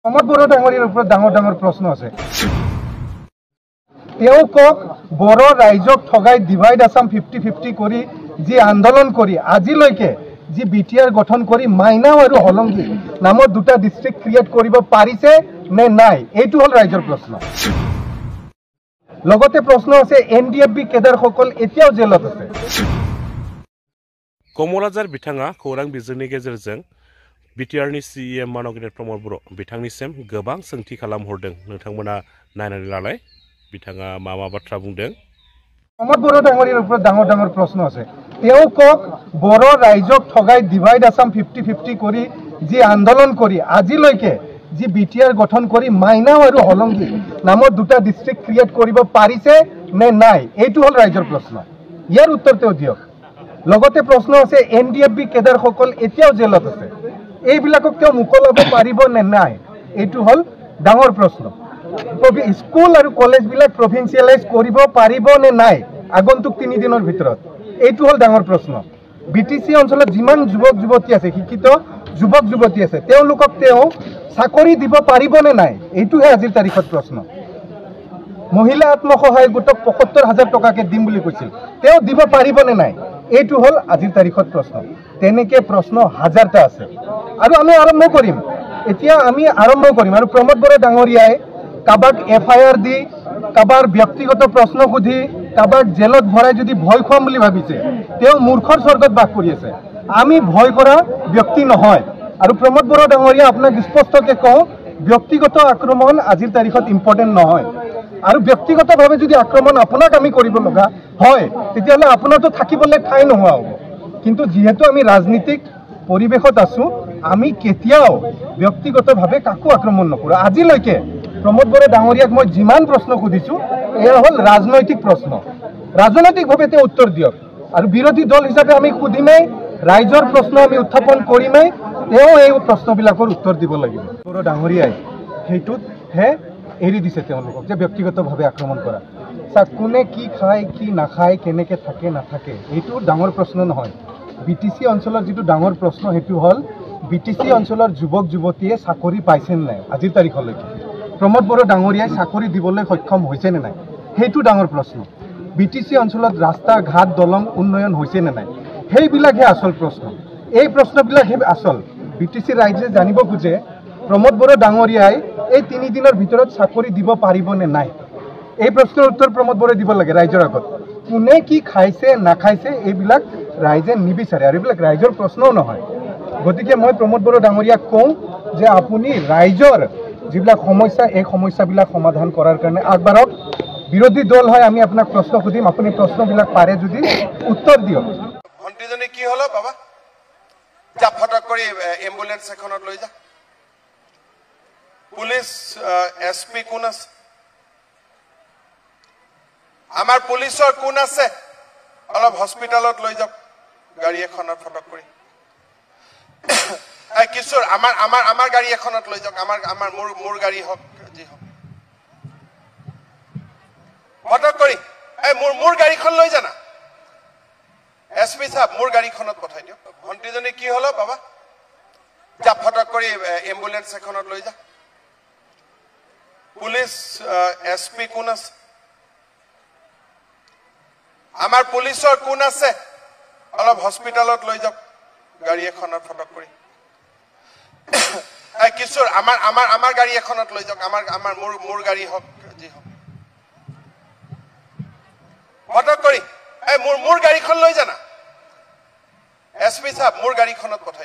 প্ৰমোদ বড়ো ডাঙৰীয়াৰ ওপৰত ডাঙৰ ডাঙৰ প্ৰশ্ন আছে। তেওঁ কক বড়ো ৰাইজক ঠগাই ডিভাইড আসাম 50-50 কৰি যি আন্দোলন কৰি আজিলৈকে যি বিটিআৰ গঠন কৰি মাইনাও আৰু হলংগী নামৰ দুটা ডিস্ট্ৰিক্ট ক্ৰিয়েট কৰিব পাৰিছে নে নাই, এইটো হ'ল ৰাইজৰ প্ৰশ্ন। লগতে প্ৰশ্ন আছে এনডিএফবি কেডাৰসকল এতিয়াও জেলত আছে। कमलाजार बिथाङा खौरां बिजोंनि गेजेरजों बिटिआरनि सीएम मानगेन्द्र प्रमोद बर' बिथांनिसिम गोबां सोंथि खालामहरदों। नोंथांमोना नायनानै लालाय बिथाङा मा बाथ्रा बुंदों। प्रमोद बड़ो डाঙৰীয়াৰ ওপৰত ডাঙৰ ডাঙৰ প্ৰশ্ন আছে। তেওঁ কক বড়ো ৰাইজক ঠগাই ডিভাইড আসাম 50-50 কৰি যি আন্দোলন কৰি আজিলৈকে যি বিটিআৰ গঠন কৰি মাইনাও আৰু হলংগী নামৰ দুটা ডিস্ট্ৰিক্ট ক্ৰিয়েট কৰিব পাৰিছে নে নাই, এইটো হ'ল ৰাইজৰ প্ৰশ্ন। ইয়াৰ উত্তৰ তেওঁ দিয়ক। লগতে প্ৰশ্ন আছে এনডিএফবি কেডাৰসকল এতিয়াও জেলত আছে, এইবিলাকক তেওঁ মুকলাব পাৰিব নে নাই, এইটো হ'ল ডাঙৰ প্ৰশ্ন। স্কুল আৰু কলেজবিলাক প্ৰভিন্সিয়েলাইজ কৰিব পাৰিব নে নাই আগন্তুক 3 দিনৰ ভিতৰত, এইটো হ'ল ডাঙৰ প্ৰশ্ন। বিটিচি অঞ্চলত যিমান যুৱক যুৱতী আছে, শিক্ষিত যুৱক যুৱতী আছে, তেওঁলোকক তেওঁ চাকৰি দিব পাৰিব নে নাই, এইটোহে আজিৰ তাৰিখত প্ৰশ্ন। মহিলা আত্মসহায়ক গোটক ৭৫,০০০ টকাকে দিম বুলি কৈছিল, তেওঁ দিব পাৰিব নে নাই, এইটো হ'ল আজিৰ তাৰিখত প্ৰশ্ন। তেনেকে প্ৰশ্ন হাজাৰটা আছে আৰু আমি আৰম্ভ কৰিম। এতিয়া আমি আৰম্ভ কৰিম আৰু প্ৰমোদ বড়ো ডাঙৰীয়াই কাবাক FIR দি, কাবাৰ ব্যক্তিগত প্ৰশ্ন সুধি, কাবাক জেলত ভৰাই যদি ভয় খুৱাম বুলি ভাবিছে, তেওঁ মূৰ্খৰ স্বৰ্গত বাস কৰি আছে। আমি ভয় কৰা ব্যক্তি নহয়। আৰু প্ৰমোদ বড়ো ডাঙৰীয়া আপোনাক স্পষ্টকৈ কওঁ, ব্যক্তিগত আক্ৰমণ আজিৰ তাৰিখত ইম্পৰ্টেণ্ট নহয়। আৰু ব্যক্তিগতভাৱে যদি আক্ৰমণ আপোনাক আমি কৰিব লগা হয়, তেতিয়াহ'লে আপোনাৰতো থাকিবলৈ ঠাই নোহোৱা হ'ব। কিন্তু যিহেতু আমি ৰাজনীতিক পৰিৱেশত আছোঁ, আমি কেতিয়াও ব্যক্তিগতভাৱে কাকো আক্ৰমণ নকৰোঁ। আজিলৈকে প্ৰমোদ বড়ো ডাঙৰীয়াক মই যিমান প্ৰশ্ন সুধিছোঁ, এয়া হ'ল ৰাজনৈতিক প্ৰশ্ন। ৰাজনৈতিকভাৱে তেওঁ উত্তৰ দিয়ক। আৰু বিৰোধী দল হিচাপে আমি সুধিমেই, ৰাইজৰ প্ৰশ্ন আমি উত্থাপন কৰিমেই, তেওঁ এই প্ৰশ্নবিলাকৰ উত্তৰ দিব লাগিব। বড়ো ডাঙৰীয়াই সেইটোতহে এৰি দিছে তেওঁলোকক যে ব্যক্তিগতভাৱে আক্ৰমণ কৰা। কোনে কি খায় কি নাখায়, কেনেকৈ থাকে নাথাকে, এইটো ডাঙৰ প্ৰশ্ন নহয়। বিটিচি অঞ্চলৰ যিটো ডাঙৰ প্ৰশ্ন সেইটো হ'ল বিটিচি অঞ্চলৰ যুৱক যুৱতীয়ে চাকৰি পাইছে নে নাই আজিৰ তাৰিখলৈকে। প্ৰমোদ বড়ো ডাঙৰীয়াই চাকৰি দিবলৈ সক্ষম হৈছে নে নাই, সেইটো ডাঙৰ প্ৰশ্ন। বিটিচি অঞ্চলত ৰাস্তা ঘাট দলং উন্নয়ন হৈছে নে নাই, সেইবিলাকহে আচল প্ৰশ্ন। এই প্ৰশ্নবিলাকহে আচল। বিটিচি ৰাইজে জানিব খোজে প্ৰমোদ বড়ো ডাঙৰীয়াই এই 3 দিনৰ ভিতৰত চাকৰি দিব পাৰিব নে নাই। এই প্ৰশ্নৰ উত্তৰ প্ৰমোদ বড়োই দিব লাগে ৰাইজৰ আগত। কোনে কি খাইছে নাখাইছে এইবিলাক ৰাইজে নিবিচাৰে আৰু এইবিলাক ৰাইজৰ প্ৰশ্নও নহয়। গতিকে মই প্ৰমোদ বড়ো ডাঙৰীয়াক কওঁ যে আপুনি ৰাইজৰ যিবিলাক সমস্যা, এই সমস্যাবিলাক সমাধান কৰাৰ কাৰণে আগবাঢ়ক। বিৰোধী দল হয়, আমি আপোনাক প্ৰশ্ন সুধিম, আপুনি প্ৰশ্নবিলাক পাৰে যদি উত্তৰ দিয়ক। ভণ্টিজনী কি হলো বাবা, যা ফটক কৰি এম্বুলেন্স এখনত লৈ যা। পুলিচ SP কোন আছে, আমাৰ পুলিচৰ কোন আছে, অলপ হস্পিটালত লৈ যাওক গাড়ী এখনত ফটক কৰি। কিশোৰ আমাৰ গাড়ী এখনত লৈ যাওক, আমাৰ মোৰ গাড়ী হওক যি হওক, ফটক কৰি মোৰ গাড়ীখন লৈ জানা। SP সাহেব মোৰ গাড়ীখনত পঠাই দিয়ক। ভণ্টিজনী কি হলো বাবা, যা ফটক কৰি এম্বুলেন্স এখনত লৈ যা। পুলিচ SP কোন আছে, আমাৰ পুলিচৰ কোন আছে, অলপ হস্পিটালত লৈ যাওক গাড়ী এখনত ফটক কৰি। কিশোৰ আমাৰ গাড়ী এখনত লৈ যাওক, আমাৰ মোৰ গাড়ী হওক যি হওক, ফটক কৰি মোৰ গাড়ীখন লৈ জানা। SP সাহেব মোৰ গাড়ীখনত পঠাই